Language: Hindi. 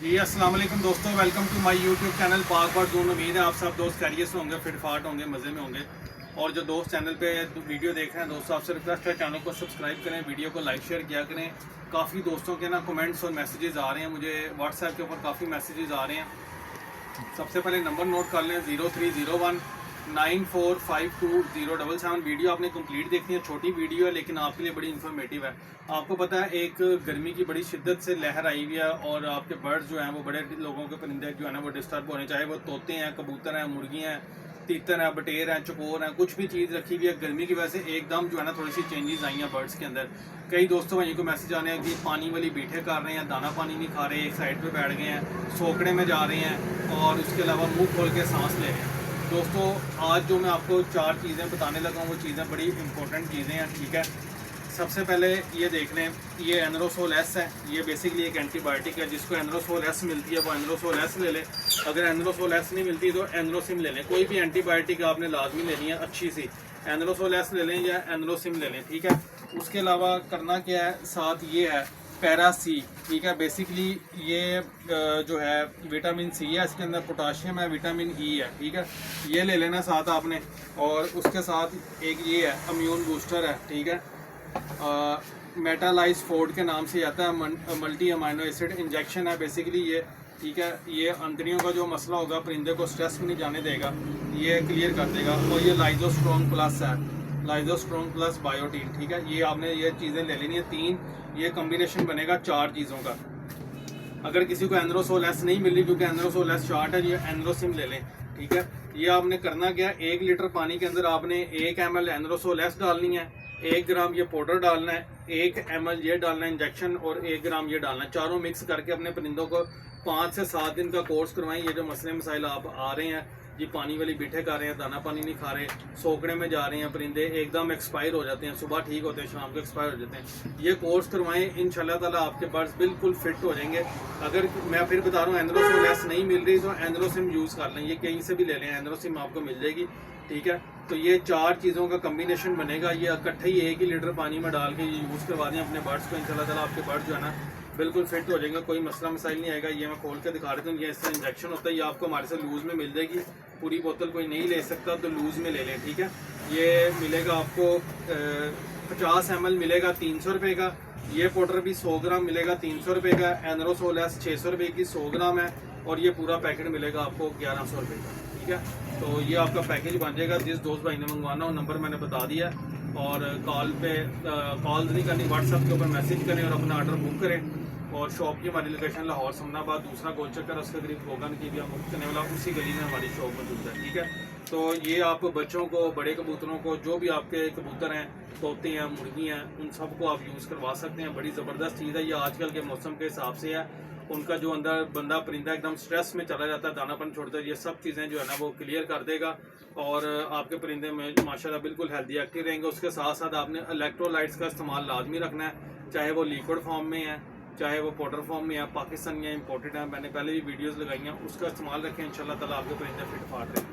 जी अस्सलाम वालेकुम दोस्तों, welcome to my YouTube channel Pak bird zone. उम्मीद है आप सब दोस्त खैरियत से होंगे, फिटफाट होंगे, मज़े में होंगे। और जो दोस्त चैनल पे वीडियो देख रहे हैं दोस्तों, आपसे रिक्वेस्ट है चैनल को सब्सक्राइब करें, वीडियो को लाइक शेयर किया करें। काफ़ी दोस्तों के ना कमेंट्स और मैसेजेस आ रहे हैं, मुझे व्हाट्सएप के ऊपर काफ़ी मैसेजेस आ रहे हैं। सबसे पहले नंबर नोट कर लें 0301945207। वीडियो आपने कंप्लीट देखनी है, छोटी वीडियो है लेकिन आपके लिए बड़ी इन्फॉर्मेटिव है। आपको पता है एक गर्मी की बड़ी शिद्दत से लहर आई हुई है और आपके बर्ड्स जो हैं वो बड़े लोगों के परिंदे जो है ना वो डिस्टर्ब होने, चाहे वो तोते हैं, कबूतर हैं, मुर्गी हैं, तीतर हैं, बटेर हैं, चकोर हैं, कुछ भी चीज़ रखी हुई है। गर्मी की वजह से एकदम जो है ना थोड़ी सी चेंजेस आई हैं बर्ड्स के अंदर। कई दोस्तों भाई को मैसेज आने हैं कि पानी वाली बीठे कर रहे हैं, दाना पानी नहीं खा रहे, एक साइड पे बैठ गए हैं, सोकड़े में जा रहे हैं और उसके अलावा मुंह खोल के सांस ले रहे हैं। दोस्तों आज जो मैं आपको 4 चीज़ें बताने लगा हूँ वो चीज़ें बड़ी इंपॉर्टेंट चीज़ें हैं, ठीक है। सबसे पहले ये देख लें, ये एनरोसोल एस है, ये बेसिकली एक एंटीबायोटिक है। जिसको एनरोसोल एस मिलती है वो एनरोसोल एस ले लें। अगर एनरोसोल एस नहीं मिलती तो एनरोसिम ले लें। कोई भी एंटीबायोटिक आपने लाजमी लेनी है अच्छी सी, एनरोसोल एस ले लें या एनरोसिम ले लें, ठीक है। उसके अलावा करना क्या है, साथ ये है पैरा सी, ठीक है। बेसिकली ये जो है विटामिन सी है, इसके अंदर पोटाशियम है, विटामिन ई है, ठीक है। ये ले लेना साथ आपने। और उसके साथ एक ये है इम्यून बूस्टर है, ठीक है। मेटालाइज फोर्ड के नाम से आता है, मल्टी अमाइनो एसिड इंजेक्शन है बेसिकली ये, ठीक है। ये अंतड़ियों का जो मसला होगा, परिंदे को स्ट्रेस में नहीं जाने देगा, ये क्लियर कर देगा। और ये लाइजोस्ट्रॉन्ग प्लस है, लाइजोस्ट्रॉन्ग प्लस बायोटीन, ठीक है। ये आपने ये चीज़ें ले लेनी है 3, ये कॉम्बिनेशन बनेगा 4 चीज़ों का। अगर किसी को एनरोसोल एस नहीं मिली, क्योंकि एनरोसोल एस शॉर्ट है, ये एनरोसिम ले लें, ठीक है। ये आपने करना क्या, 1 लीटर पानी के अंदर आपने 1 ml एनरोसोल एस डालनी है, 1 ग्राम ये पाउडर डालना है, 1 ml ये डालना है इंजेक्शन और 1 ग्राम ये डालना है। चारों मिक्स करके अपने परिंदों को 5 से 7 दिन का कोर्स करवाएं। ये जो मसले मसाइल आप आ रहे हैं, ये पानी वाली बीठे खा रहे हैं, दाना पानी नहीं खा रहे, सोकड़े में जा रहे हैं परिंदे, एकदम एक्सपायर हो जाते हैं, सुबह ठीक होते हैं, शाम को एक्सपायर हो जाते हैं, ये कोर्स करवाएं। इंशाल्लाह ताला आपके बर्ड्स बिल्कुल फिट हो जाएंगे। अगर मैं फिर बता रहा हूँ एनरोसिम एस नहीं मिल रही तो एनरोसिम यूज़ कर लें, ये कहीं से भी ले लें, एनरोसिम आपको मिल जाएगी, ठीक है। तो ये 4 चीज़ों का कम्बिनेशन बनेगा, ये इकट्ठे ही 1 ही लीटर पानी में डाल के ये यूज़ करवा दें अपने बर्ड्स को। इंशाल्लाह ताला आपके बर्ड जो है ना बिल्कुल फिट हो जाएंगे, कोई मसला मसाइल नहीं आएगा। ये मैं खोल के दिखा देता हूँ, ये इसका इंजेक्शन होता है, ये आपको हमारे से लूज़ में मिल जाएगी। पूरी बोतल कोई नहीं ले सकता तो लूज़ में ले लें, ठीक है। ये मिलेगा आपको 50 ml मिलेगा 300 रुपये का। ये पाउडर भी 100 ग्राम मिलेगा 300 रुपये का। एनरोसोल एस 600 रुपये की 100 ग्राम है और ये पूरा पैकेट मिलेगा आपको 1100 रुपये का, ठीक है। तो ये आपका पैकेज बन जाएगा। जिस दोस्त भाई ने मंगवाना हो नंबर मैंने बता दिया, और कॉल पे कॉल नहीं करनी, व्हाट्सएप के ऊपर मैसेज करें और अपना ऑर्डर बुक करें। और शॉप की हमारी लोकेशन लाहौर समनाबाद, दूसरा गोल चक्कर, उसके करीब होगन की भी मुफ्त करने वाला, उसी गली में हमारी शॉप मौजूद है, ठीक है। तो ये आप बच्चों को, बड़े कबूतरों को, जो भी आपके कबूतर हैं, तोते हैं, मुर्गी हैं, उन सबको आप यूज़ करवा सकते हैं। बड़ी ज़बरदस्त चीज़ है ये, आजकल के मौसम के हिसाब से है। उनका जो अंदर बंदा परिंदा एकदम स्ट्रेस में चला जाता है, दानापन छोड़ता है, ये सब चीज़ें जो है ना वो क्लियर कर देगा और आपके परिंदे में माशाल्लाह बिल्कुल हेल्दी एक्टिव रहेंगे। उसके साथ साथ आपने इलेक्ट्रोलाइट्स का इस्तेमाल लाजमी रखना है, चाहे वो लिक्विड फॉर्म में है, चाहे वो पाउडर फॉर्म में है, पाकिस्तान या इम्पोर्टेड है, मैंने पहले भी वीडियोस लगाई हैं, उसका इस्तेमाल रखें। इंशाल्लाह ताला आपके परिंदे फिट फाट रहे हैं।